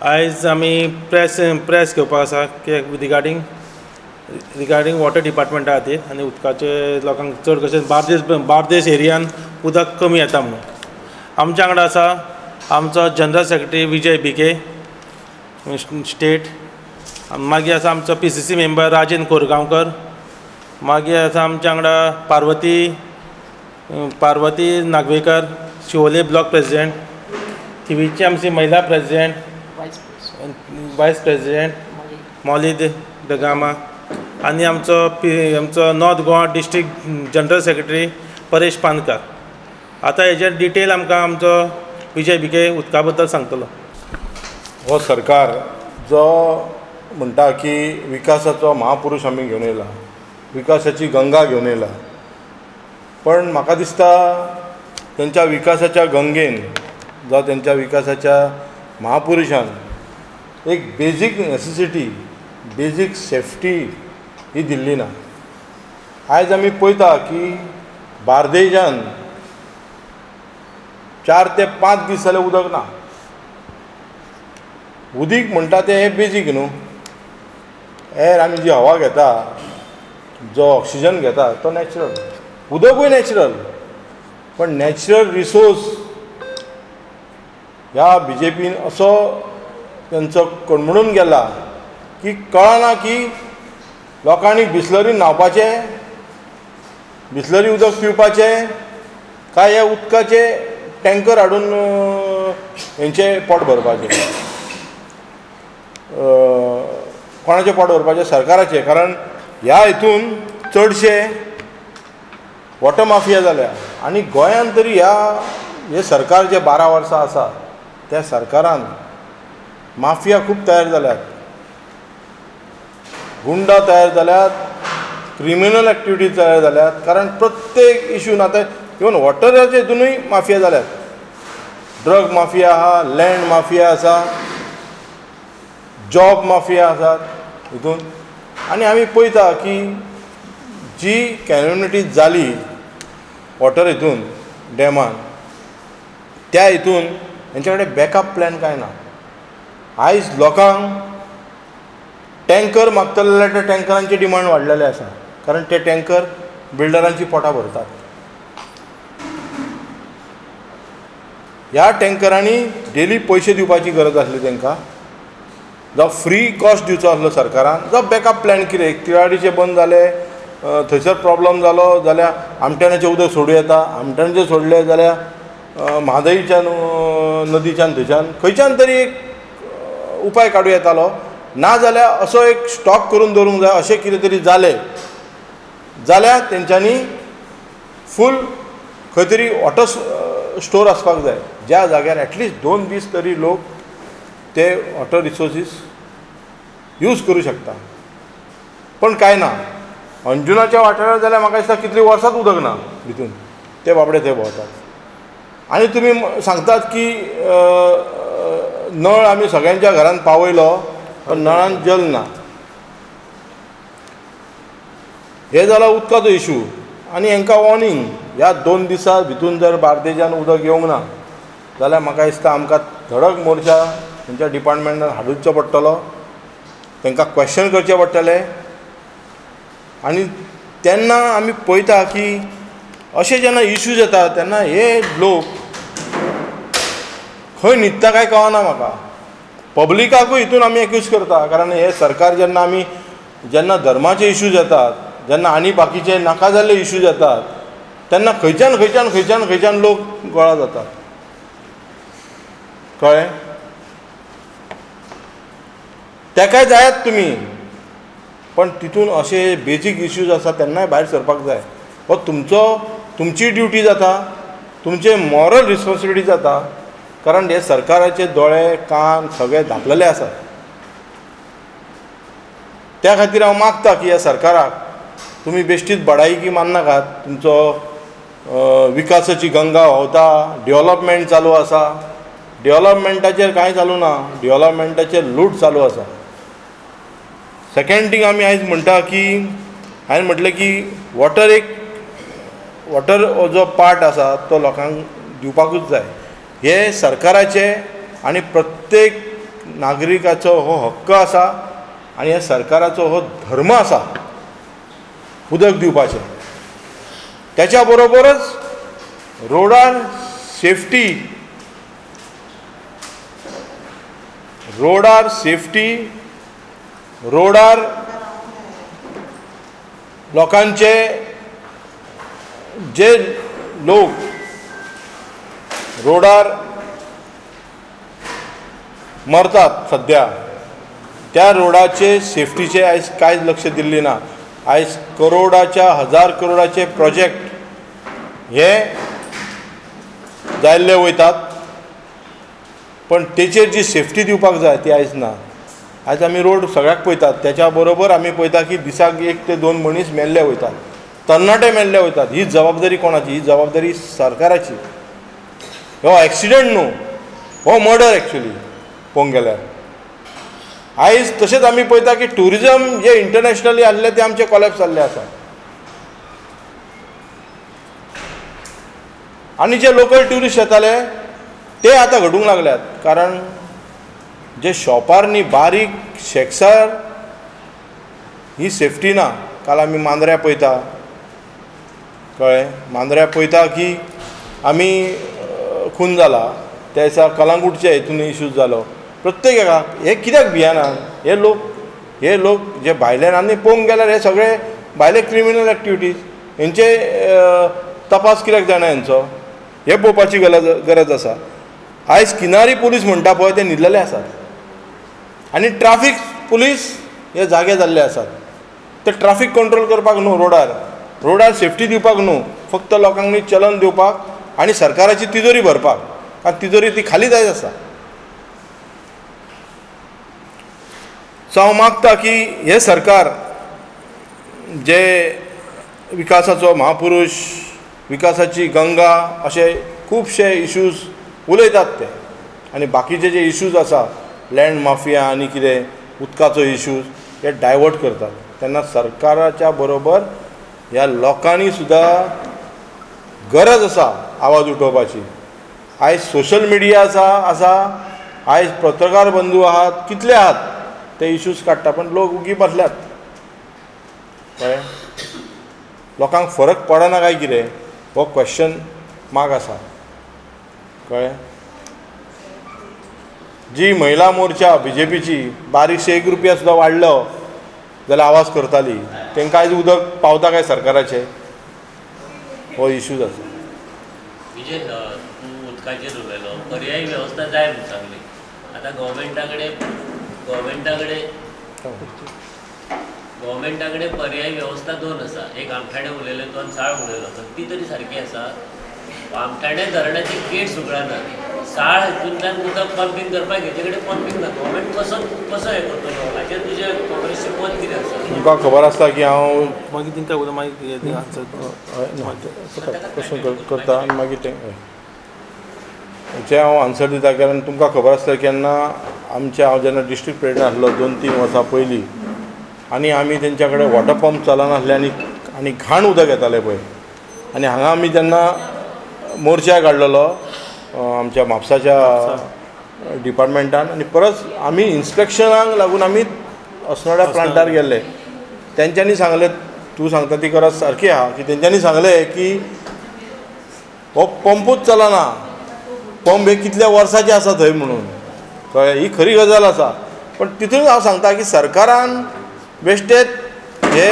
आयज आमी प्रेस घेवपाक आसा रिगार्डींग वॉटर डिपार्टमेंटा खातीर आनी उदकाचे लोकांक चड कशें बार्देस एरियान उदक कमी येता म्हणून आमच्या वांगडा आसा आमचो जनरल सेक्रेटरी विजय बिके स्टेट, मागीर आसा आमचो PCC मेंबर राजेंद्र कोरगांवकर, मागीर आसा आमच्या वांगडा पार्वती नागवेकर शिवोले ब्लॉक प्रेसिडेंट, थिवीची आमची महिला प्रेसिडेंट वायस प्रेसिडेंट मौलीद दगामा आनी आमचो north Goa district general secretary Paresh Pankar. आतां हेजेर डिटेल आमकां आमचो विजय बिके उदका बद्दल सांगतलो. हो सरकार जो म्हणटा की विकासाचो महापुरुश आमी घेवन येयला, विकासाची गंगा घेवन येयला, पण म्हाका दिसता तेंच्या विकासाच्या गंगेन जो तेंच्या विकासाच्या महापुरुशान एक बेजीक नेसेसिटी, बेजीक सेफ्टी ही दिल्ली ना. आयज आमी पळयता की बार्देजान 4 ते 5 दीस जाले उदक ना. उदीक म्हणटा तें हें बेजीक न्हू. एर आमी जी हवा घेता, जो ऑक्सिजन घेता तो नॅचरल, उदकूय नॅचरल, पण नॅचरल रिसोर्स ह्या BJPन असो तेंचो कणमणून गेला की कळना की लोकांनी बिसलरी न्हांवपाचें, बिसलरी उदक पिवपाचें काय ह्या उदकाचे टँकर हाडून हेंचे पोट भरपाचें. कोणाचें पोट भरपाचें? सरकाराचें. कारण ह्या हितून चडशे वॉटर माफिया जाल्या आनी गोंयांत तरी हे सरकार जे 12 वर्सां आसा त्या सरकारान माफिया खूब तयार जाल्यात, गुंडा तयार जाल्यात, क्रिमिनल एक्टिविटीज तयार जाल्यात. कारण प्रत्येक इशून आतां इवन वॉटराच्या हितूनय माफिया जाल्यात. ड्रग माफिया आहा, लँड माफिया आसा, जॉब माफिया आसात हितून. आनी आमी पळयता की जी कॅलॅमिटी जाली वॉटर हितून डॅमान, त्या हितून हेंच्या कडेन बॅकअप प्लॅन कांय ना. आयज लोकांक टँकर मागतले जाल्यार त्या टँकरांची डिमांड वाडलेले आसा, कारण ते टँकर बिल्डरांची पोटां भरतात. ह्या टँकरांनी डेली पयशे दिवपाची गरज आसली तांकां, जावं फ्री कॉस्ट दिवचो आसलो सरकारान, जावं बॅकअप प्लॅन कितें. तिराडीचे बंद जाले, थंयसर प्रॉब्लम जालो जाल्यार आमट्यानाचें उदक सोडूं येता, आमट्यानाचें सोडलें जाल्यार म्हादईच्यान नदीच्यान थंयच्यान खंयच्यान तरी एक उपाय काडूं येतालो. ना जाल्यार असो एक स्टॉक करून दवरूंक जाय. अशें कितें तरी जालें जाल्यार तेंच्यांनी फूल खंय तरी वॉटर स्टोर आसपाक जाय, ज्या जाग्यार एटलिस्ट 2 दीस तरी लोक ते वॉटर रिसोर्सीस यूज करूं शकता. पण कांय ना. अंजुनाच्या वाठारार जाल्यार म्हाका दिसता कितलीं वर्सांच उदक ना भितून, ते बाबडे थंय भोंवतात. आनी तुमी सांगतात की नळ आमी सगळ्यांच्या घरांत पावयलो पण नळान जल ना. हे जाला उदकाचो इशू. आनी हांकां वॉर्निंग, ह्या 2 दिसां भितून जर बार्देजान उदक येवंक ना जाल्यार म्हाका दिसता आमकां धडक मोर्चा तेंच्या डिपार्टमेंटान हाडूचो पडटलो, तांकां क्वेश्चन करचें पडटलें. आनी तेन्ना आमी पळयता की अशे जेन्ना इश्यूज येता तेन्ना हे लोक खंय न्हिदता काय कळना म्हाका. पब्लिकाकूय हितून आमी एक्यूज करता, कारण हे सरकार जेन्ना धर्माचे इश्यूज येतात, जेन्ना आनी बाकीचे नाका जाल्ले इश्यूज येतात तेन्ना खंयच्यान लोक गोळा जातात. कळ्ळें? तेकाय जायात तुमी, पण तितून अशे बेजीक इश्यूज आसा तेन्नाय भायर सरपाक जाय. हो तुमची ड्युटी जाता, तुमचे मॉरल रिस्पॉन्सिबिलिटी जाता. कारण हे सरकाराचे दोळे कान सगळे धांपलेले आसात. त्या खातीर हांव मागता की ह्या सरकाराक तुमी बेश्टीत बडायकी मारनाकात. तुमचो विकासाची गंगा व्हांवता, डेव्हलपमेंट चालू आसा, डेव्हलपमेंटाचेर कांय चालू ना, डेव्हलपमेंटाचेर लूट चालू आसा. सेकंड थींग आमी आयज म्हणटा की हांवें म्हटलें की वॉटर जो पार्ट आसा तो लोकांक दिवपाकूच जाय. हे सरकाराचे आनी प्रत्येक नागरिकाचो हो हक्क आसा आनी ह्या सरकाराचो हो धर्म आसा उदक दिवपाचें. त्याच्या बरोबरच रोडार सेफ्टी रोडार लोकांचे जे लोक रोडार मरतात सध्या त्या रोडाचे सेफ्टीचे आयज कांयच लक्ष दिल्ली ना. आयज करोडाच्या 1000 करोडाचे प्रोजेक्ट हे जाल्ले वयतात पण तेचेर जी सेफ्टी दिवपाक जाय ती आयज ना. आयज आमी रोड सगळ्याक पळयतात त्याच्या बरोबर आमी पळयता की दिसाक 1 ते 2 मनीस मेल्ले वयतात, तरणाटे मेल्ले वयतात. ही जबाबदारी कोणाची? ही जबाबदारी सरकाराची. हो एक्सिडेंट न्हू, हो मर्डर एक्चुअली पळोवंक गेल्यार. आयज तशेंच आमी पळयता की ट्युरिजम जे इंटरनॅशनली आसले ते आमचे कॉलेप्स जाल्ले आसा आनी जे लोकल ट्युरिस्ट येताले ते आतां घडूंक लागल्यात. कारण जे शॉपार न्ही बारीक शेक्सार ही सेफ्टी ना. काल आमी मांद्र्या पळयता, कळ्ळें, मांद्र्या पळयता की आमी खून जाला त्या दिसा कलांगूटच्या हितून इश्यूज जालो. प्रत्येक एका हे कित्याक भियाना? हे लोक जे भायल्यान आनी पळोवंक गेल्यार हे सगळे भायले क्रिमिनल एक्टिविटीज हेंचे तपास कित्याक जायना हेंचो? हे पळोवपाची गरज आसा. आयज किनारी पुलीस म्हणटा पळय ते न्हिदलेले आसात आनी ट्राफीक पुलीस हे जागे जाल्ले आसात. ते ट्राफीक कंट्रोल करपाक न्हू, रोडार सेफ्टी दिवपाक न्हू, फक्त लोकांक न्ही चलन दिवपाक आनी सरकाराची तिजोरी भरपाक. कारण तिजोरी ती खाली जायत आसा. सो हांव मागता की हे सरकार जे विकासाचो महापुरुश, विकासाची गंगा अशे खुबशे इश्यूज उलयतात ते आनी बाकीचे जे इश्यूज आसा लँड माफिया आनी कितें उदकाचो इश्यूज हे डायवर्ट करतात. तेन्ना सरकाराच्या बरोबर ह्या लोकांनी सुद्दां गरज आसा आवाज उठोवपाची. आयज सोशल मिडिया आसा, आयज पत्रकार बंधू आहात, कितले आहात ते इश्यूज काडटा पण लोक उगी बसल्यात. कळ्ळें? लोकांक फरक पडना काय कितें हो क्वेश्चन मार्क आसा. कळ्ळें? जी महिला मोर्चा BJPची बारीकशे 1 रुपया सुद्दां वाडलो जाल्यार आवाज करताली, तांकां आयज उदक पावता काय सरकाराचे? हो इश्यूज आसा. विजय, तूं उदकाचेर उलयलो, पर्यायी वेवस्था जाय म्हणून सांगली. आतां गव्हर्मेंटा कडेन पर्यायी वेवस्था 2 आसा. एक आमठाणे उलयले तो आनी साळ उलयलो, ती तरी सारकी आसा. आमठाणे धरणाची गेट सुकळना, साळ हितूंतल्यान उदक पंपींग करपाक हेचे कडेन पंपींग ना. गव्हर्मेंट कसो हें करतलो? हाचेर तुजें काँग्रेसचें मत कितें आसा? तुमकां खबर आसता की हांव मागीर तांकां उलोवन मागीर आन्सर क्वेश्चन करता आनी मागीर तें हांव आन्सर दिता. कारण तुमकां खबर आसता केन्ना हांव जेन्ना डिस्ट्रिक्ट प्रेसिडेंट आसलो 2-3 वर्सां पयलीं आनी आमी तेंच्या कडेन वॉटर पंप चलनासले आनी घाण उदक येतालें पळय. आनी हांगा आमी जेन्ना मोर्चा काडलेलो आमच्या म्हापसाच्या डिपार्टमेंटान आनी परत आमी इन्स्पेक्शनाक लागून आमी अस्नोड्या प्लांटार गेल्ले. तेंच्यांनी सांगलें, तूं सांगता ती गरज सारकी आहा, की तेंच्यांनी सांगलें की हो पंपूच चलना, पंप हे कितल्या वर्साचे आसा थंय म्हणून. कळ्ळें? ही खरी गजाल आसा. पण तितून हांव सांगता की सरकारान बेश्टेच हे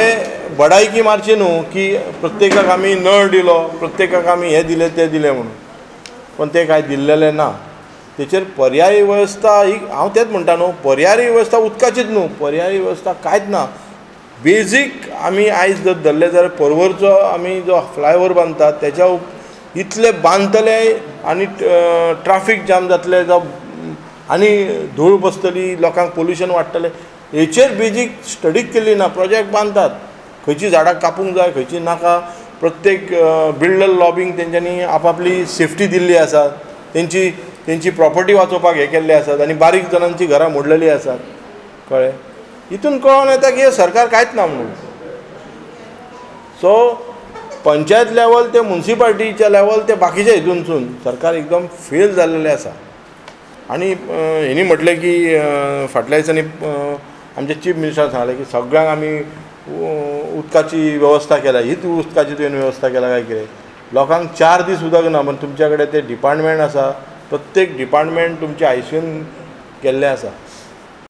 बडायकी मारची न्हू की प्रत्येकाक आमी नळ दिलो, प्रत्येकाक आमी हें दिलें तें दिलें म्हणून. पण तें कांय दिल्लेलें ना. तेचेर पर्यायी वेवस्था ही हांव तेंच म्हणटा न्हू, पर्यायी वेवस्था उदकाचीच न्हू, पर्यायी वेवस्था कांयच ना. बेजीक आमी आयज जर धरलें जाल्यार पर्वरचो आमी जो फ्लायओवर बांदतात तेच्या इतले बांदतले आनी ट्राफीक जाम जातले जावं आनी धूळ बसतली, लोकांक पोल्युशन वाडटलें, हेचेर बेजीक स्टडी केल्ली ना. प्रोजेक्ट बांदतात, खंयची झाडां कापूंक जाय खंयची नाका. प्रत्येक बिल्डर लॉबींग तेंच्यांनी आपापली सेफ्टी दिल्ली आसा, तेंची प्रॉपर्टी वाचोवपाक हें केल्लें आसात आनी बारीक जणांची घरां मोडलेलीं आसात. कळ्ळें? हितून कळोन येता की हे सरकार कांयच ना म्हणून. सो पंचायत लेवल ते म्युन्सिपाल्टीच्या लेवल ते बाकीच्या हितूनसून सरकार एकदम फेल जाल्लेलें आसा. आनी हेणी म्हटलें की फाटल्या दिसांनी आमचे चीफ मिनिस्टर सांगलें की सगळ्यांक आमी उदकाची वेवस्था केल्या. हीच उदकाची तुवें वेवस्था केला काय कितें? लोकांक 4 दीस उदक ना पण तुमच्या कडेन ते डिपार्टमेंट आसा, प्रत्येक डिपार्टमेंट तुमच्या आयसीयून गेल्लें आसा.